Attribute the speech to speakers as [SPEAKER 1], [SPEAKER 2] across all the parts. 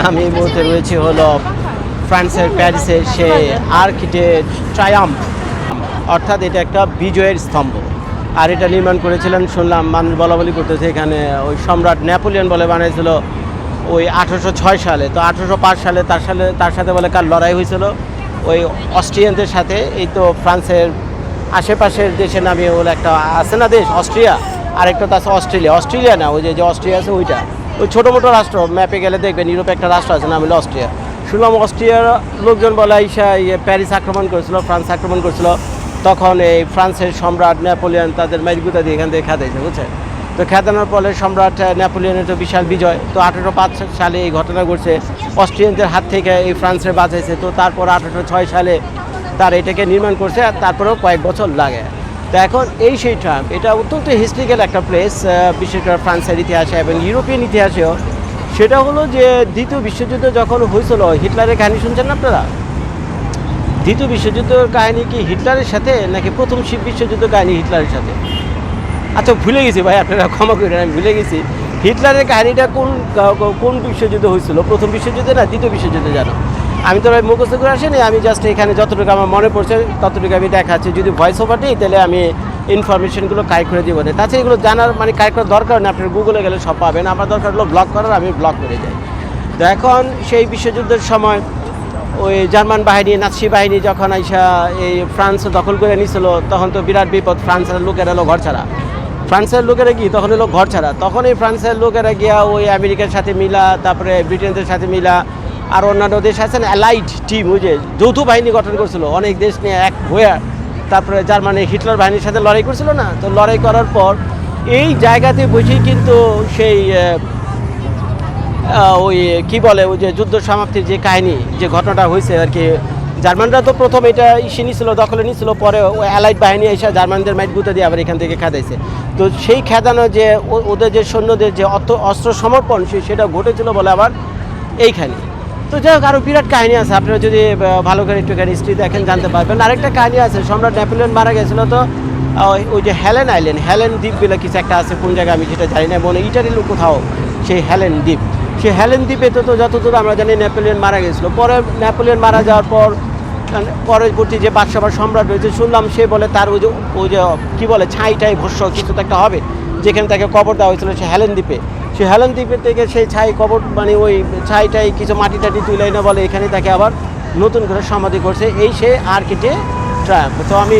[SPEAKER 1] আমি এই মুহূর্তে রয়েছি হলো ফ্রান্সের প্যারিসের সেই আর্ক ডে ট্রায়াম্ফ, অর্থাৎ এটা একটা বিজয়ের স্তম্ভ। আর এটা নির্মাণ করেছিলেন শুনলাম, মানুষ বলা বলি করতেছে এখানে ওই সম্রাট নেপোলিয়ন বলে বানিয়েছিল ওই 1806 সালে। তো 1805 সালে তার সাথে বলে কার লড়াই হয়েছিল ওই অস্ট্রিয়ানদের সাথে। এই তো ফ্রান্সের আশেপাশের দেশের নামে হলো একটা আছে না দেশ অস্ট্রিয়া, আরেকটা তো আছে অস্ট্রেলিয়া না, ওই যে অস্ট্রিয়া আছে ওইটা, ওই ছোটো মোটো রাষ্ট্র ম্যাপে গেলে দেখবেন ইউরোপে একটা রাষ্ট্র আছে নাম হলো অস্ট্রিয়া। শুনলাম অস্ট্রিয়ার লোকজন বলে ইসা প্যারিস আক্রমণ করেছিল, ফ্রান্স আক্রমণ করেছিল, তখন এই ফ্রান্সের সম্রাট নেপোলিয়ন তাদের মাইরগুতা দিয়ে এখান থেকে খেদাইছে, বুঝছেন। তো খেদানোর ফলে সম্রাট নেপোলিয়নের তো বিশাল বিজয়। তো 1805 সালে এই ঘটনা ঘটছে, অস্ট্রিয়ানদের হাত থেকে এই ফ্রান্সের বাঁচাইছে। তো তারপর 1806 সালে তার এটাকে নির্মাণ করছে, আর তারপরেও কয়েক বছর লাগে। তো এখন এই সেই ট্রাম্প, এটা অত্যন্ত হিস্ট্রিক্যাল একটা প্লেস, বিশেষ করে ফ্রান্সের ইতিহাসে এবং ইউরোপিয়ান ইতিহাসেও। সেটা হলো যে দ্বিতীয় বিশ্বযুদ্ধ যখন হয়েছিল, হিটলারের কাহিনী শুনছেন না আপনারা? দ্বিতীয় বিশ্বযুদ্ধের কাহিনী কি হিটলারের সাথে নাকি প্রথম বিশ্বযুদ্ধের কাহিনী হিটলারের সাথে? আচ্ছা ভুলে গেছি ভাই, আপনারা ক্ষমা করেন, আমি ভুলে গেছি। হিটলারের কাহিনীটা কোন বিশ্বযুদ্ধ হয়েছিল? প্রথম বিশ্বযুদ্ধে না দ্বিতীয় বিশ্বযুদ্ধে জানো? আমি তো মুখস্থ করে আসিনি, আমি জাস্ট এখানে যতটুকু আমার মনে পড়ছে ততটুকু আমি দেখাচ্ছি। যদি ভয়েস ওভার দিই তাহলে আমি ইনফরমেশনগুলো কালেক্ট করে দিব না। তাছাড়া এগুলো জানার মানে কালেক্ট করার দরকার নেই, আপনার গুগলে গেলে সব পাবেন। আমার দরকার হলো ব্লগ করার, আমি ব্লগ করে যাই। তো এখন সেই বিশ্বযুদ্ধের সময় ওই জার্মান বাহিনী, নাৎসি বাহিনী যখন আইসা এই ফ্রান্স দখল করে নিয়েছিল, তখন তো বিরাট বিপদ। ফ্রান্সের লোকেরা এলো ঘর ছাড়া, ফ্রান্সের লোকেরা কি তখন এলো ঘর ছাড়া। তখন এই ফ্রান্সের লোকেরা গিয়া ওই আমেরিকার সাথে মিলা, তারপরে ব্রিটেনদের সাথে মিলা, আর অন্যান্য দেশ আছে না অ্যালাইড টিম, ওই যে যৌথ বাহিনী গঠন করছিল অনেক দেশ নিয়ে এক হয়ে। তারপরে জার্মানি হিটলার বাহিনীর সাথে লড়াই করছিল না, তো লড়াই করার পর এই জায়গাতে বসেই কিন্তু সেই ওই কি বলে ওই যে যুদ্ধ সমাপ্তির যে কাহিনী, যে ঘটনাটা হয়েছে আর কি। জার্মানরা তো প্রথম এটা ইসে নিয়েছিল, দখলে নিয়েছিল, পরে ওই অ্যালাইড বাহিনী এসে জার্মানদের মাইট গুঁতে দিয়ে আবার এখান থেকে খেদাইছে। তো সেই খেদানো যে ওদের যে সৈন্যদের যে অস্ত্র সমর্পণ সেটা ঘটেছিল বলে আবার এইখানে। তো যাই হোক, আরও বিরাট কাহিনী আছে, আপনারা যদি ভালো করে একটুখানি হিস্ট্রি দেখেন জানতে পারবেন। আরেকটা কাহিনী আছে, সম্রাট নেপোলিয়ন মারা গেছিলো তো ওই যে হেলেন আইল্যান্ড, হেলেন দ্বীপ বলে কিছু একটা আছে, কোন জায়গায় আমি সেটা জানি না, মনে ইটালির কোথাও সেই হেলেন দ্বীপ। সেই হেলেন দ্বীপে তো যতদূর আমরা জানি নেপোলিয়ন মারা গেছিলো। পরে নেপোলিয়ন মারা যাওয়ার পর পরবর্তী যে বাদশা বা সম্রাট রয়েছে শুনলাম সে বলে তার ওই যে কী বলে ছাইটাই ভস্য কিছু তো একটা হবে, যেখানে তাকে কবর দেওয়া হয়েছিল সে হেলেন দ্বীপে। সে হেলেন দ্বীপের থেকে সেই ছাই কবর মানে ওই ছাইটাই কিছু মাটি টাটি তুলে না বলে এখানে তাকে আবার নতুন করে সমাধি করছে। এই সে আর্ক ডে ট্রায়াম্ফ। তো আমি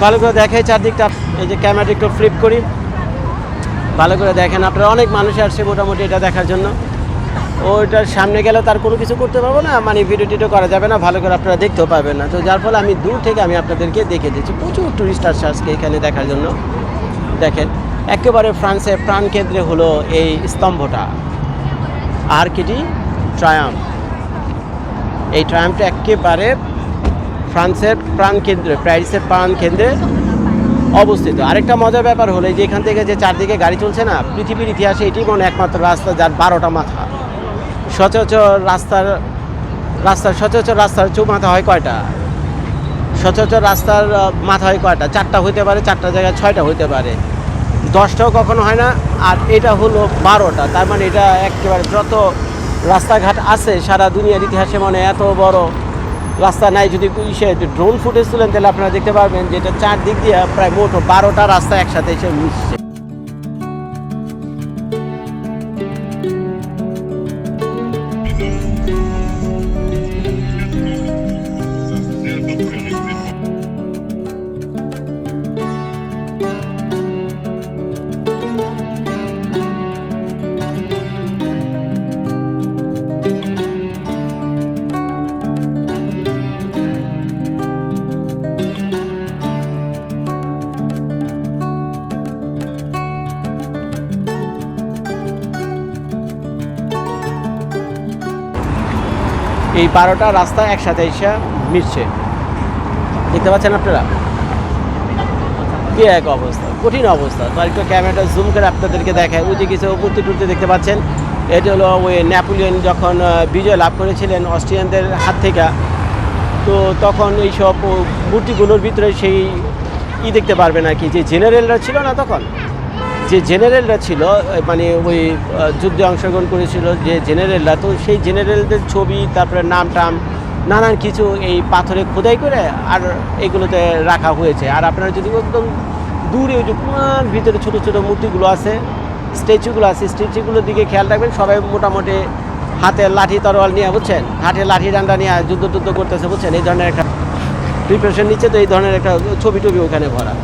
[SPEAKER 1] ভালো করে দেখাই চারদিকটা, এই যে ক্যামেরাটা একটু ফ্লিপ করি, ভালো করে দেখেন আপনারা। অনেক মানুষ আসছে মোটামুটি এটা দেখার জন্য। ওইটার সামনে গেলে তার কোনো কিছু করতে পারবো না, মানে ভিডিও টিডিও করা যাবে না, ভালো করে আপনারা দেখতেও পাবেন না। তো যার ফলে আমি দূর থেকে আমি আপনাদেরকে দেখে দিচ্ছি। প্রচুর টুরিস্ট আসছে আজকে এখানে দেখার জন্য। দেখেন একেবারে ফ্রান্সের প্রাণকেন্দ্রে হলো এই স্তম্ভটা, আর্ক ডে ট্রায়াম্ফ। এই ট্রায়াম্ফটা একেবারে ফ্রান্সের প্রাণকেন্দ্রে, প্যারিসের প্রাণকেন্দ্রে অবস্থিত। আরেকটা মজার ব্যাপার হলো যে এখান থেকে যে চারদিকে গাড়ি চলছে না, পৃথিবীর ইতিহাসে এটি মনে একমাত্র রাস্তা যার 12টা মাথা। সচরাচর রাস্তার চৌমাথা হয় কয়টা? সচরাচর রাস্তার মাথা হয় কয়টা? 4টা হইতে পারে, 4টা জায়গায় 6টা হইতে পারে, 10টাও কখনো হয় না। আর এটা হলো 12টা। তার মানে এটা একেবারে যত রাস্তাঘাট আছে সারা দুনিয়ার ইতিহাসে মানে এত বড় রাস্তা নাই। যদি ড্রোন ফুটেজ তুলেন তাহলে আপনারা দেখতে পারবেন যে এটা চারদিক দিয়ে প্রায় মোট 12টা রাস্তা একসাথে এসে মিশছে। এই 12টা রাস্তা একসাথে এসে মিশছে, দেখতে পাচ্ছেন আপনারা কি এক অবস্থা, কঠিন অবস্থা। তো আরেকটু ক্যামেরাটা জুম করে আপনাদেরকে দেখায়। ওই যে কিছু মূর্তি টুর্তি দেখতে পাচ্ছেন, এটা হলো ওই নেপোলিয়ন যখন বিজয় লাভ করেছিলেন অস্ট্রিয়ানদের হাত থেকে। তো তখন এইসব মূর্তিগুলোর ভিতরে সেই দেখতে পারবেন আর কি, যে জেনারেলরা ছিল না তখন, যে জেনারেলরা ছিল মানে ওই যুদ্ধে অংশগ্রহণ করেছিল যে জেনারেলরা, তো সেই জেনারেলদের ছবি তারপরে নাম টাম নানান কিছু এই পাথরে খোদাই করে আর এগুলোতে রাখা হয়েছে। আর আপনারা যদি একদম দূরে ওই যে পুরান ভিতরে ছোটো ছোটো মূর্তিগুলো আছে, স্ট্যাচুগুলো আছে, স্ট্যাচুগুলোর দিকে খেয়াল রাখবেন। সবাই মোটামুটি হাতে লাঠি তরোয়াল নিয়ে, বুঝছেন, হাতে লাঠি ডান্ডা নিয়ে যুদ্ধ করতেছে, বুঝছেন। এই ধরনের একটা প্রিপারেশন নিচ্ছে, তো এই ধরনের একটা ছবি টবি ওখানে ভরা।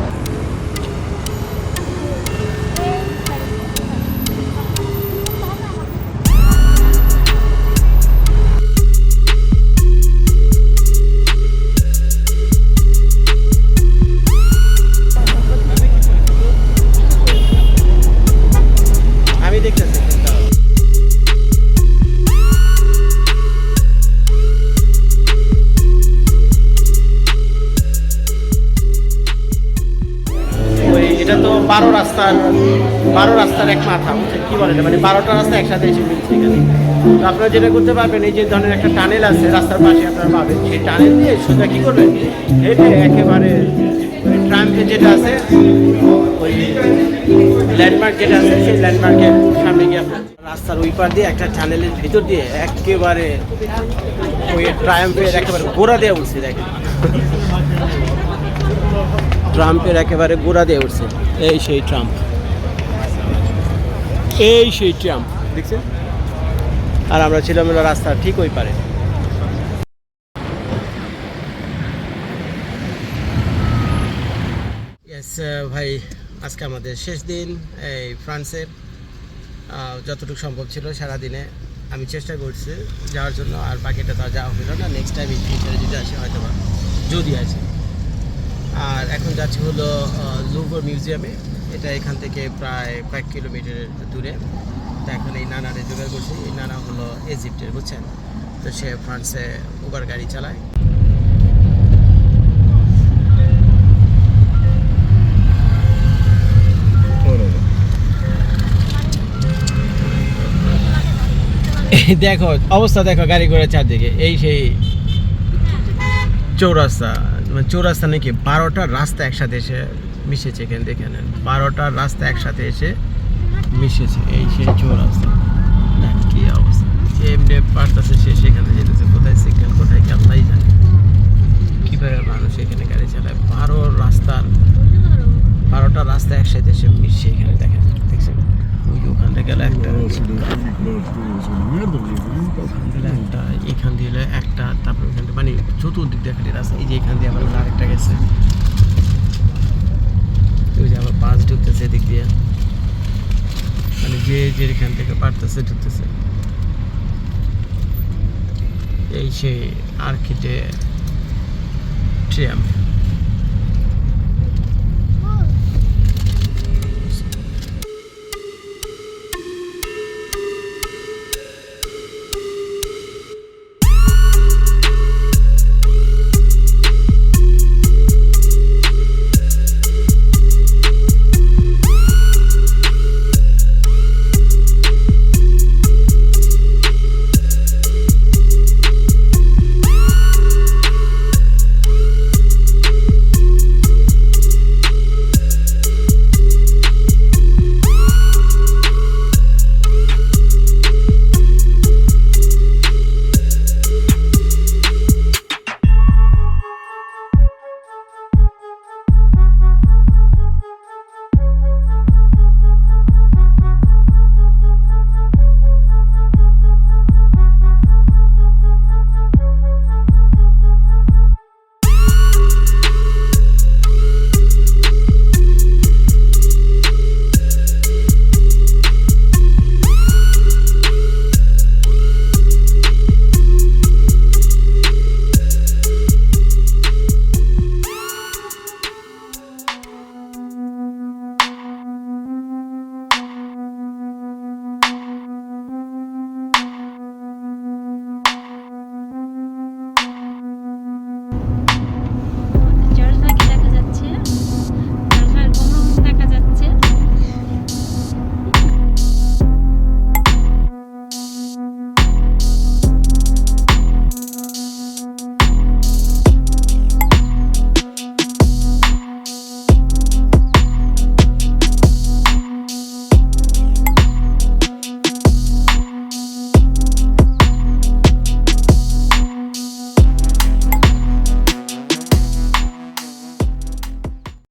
[SPEAKER 1] আমি দেখতেছি এটা তো 12 রাস্তার এক মাথা, বুঝছেন কি বলে, মানে 12টা রাস্তা একসাথে এসে মিলছে এখানে। তো আপনারা যেটা করতে পারবেন, এই যে ধরনের একটা টানেল আছে রাস্তার পাশে, আপনারা পাবেন সেই টানেল দিয়ে সোজা কী করবেন, হেঁটে একেবারে ট্রাম্পে যেটা আছে ওই ল্যান্ডমার্ক যেটা আছে সেই ল্যান্ডমার্কের সামনে গিয়ে আপনার রাস্তার ওই পার দিয়ে একটা টানেলের ভিতর দিয়ে একেবারে ওই ট্রাম্পের একেবারে গোড়া দিয়ে উঠছে। দেখেন ট্রাম্পের একেবারে গোড়া দিয়ে উঠছে, এই সেই ট্রাম্প, এই সেই ট্রাম্প দেখছেন। আর আমরা ছিলাম রাস্তার ঠিক ওই পারে। ভাই আজকে আমাদের শেষ দিন এই ফ্রান্সের। যতটুকু সম্ভব ছিল সারাদিনে আমি চেষ্টা করছি যাওয়ার জন্য, আর বাকিটা তো যাওয়া হলো না। নেক্সট টাইম ফিউচারে যদি আসে হয়তো বা, যদি আসে। আর এখন যাচ্ছি হলো লুভর মিউজিয়ামে। এটা এখান থেকে প্রায় কয়েক কিলোমিটার দূরে। তো এখন এই নানারে জোগাড় করছি। এই নানা হলো ইজিপ্টের, বুঝছেন। তো সে ফ্রান্সে উবার গাড়ি চালায়। দেখো অবস্থা, দেখো গাড়ি ঘোড়া চারদিকে। এই সেই চৌরাস্তা, মানে চৌরাস্তা নাকি 12টা রাস্তা একসাথে এসে মিশেছে। এখানে দেখে নেন, 12টা রাস্তা একসাথে এসে মিশেছে। এই সেই চৌরাস্তা, কি অবস্থা। এমনি পারতেছে সে সেখানে যেতেছে, কোথায় সিগন্যাল কোথায় কি আল্লাহই জানে। কীভাবে মানুষ এখানে গাড়ি চালায়। 12টা রাস্তা একসাথে এসে মিশছে এখানে, দেখেন, দেখছেন। ওখান থেকে গেলে একটা, এখান দিয়ে একটা, তারপরে ওখান থেকে মানে চতুর্দিক দিয়ে খালি রাস্তা। এই যে এখান দিয়ে আবার আরেকটা গেছে, ওই যে আবার বাস ঢুকতেছে এদিক দিয়ে, মানে যে যেখান থেকে পারতেছে ঢুকতেছে। এই সেই আর্কিটেক্ট ট্রাম্প।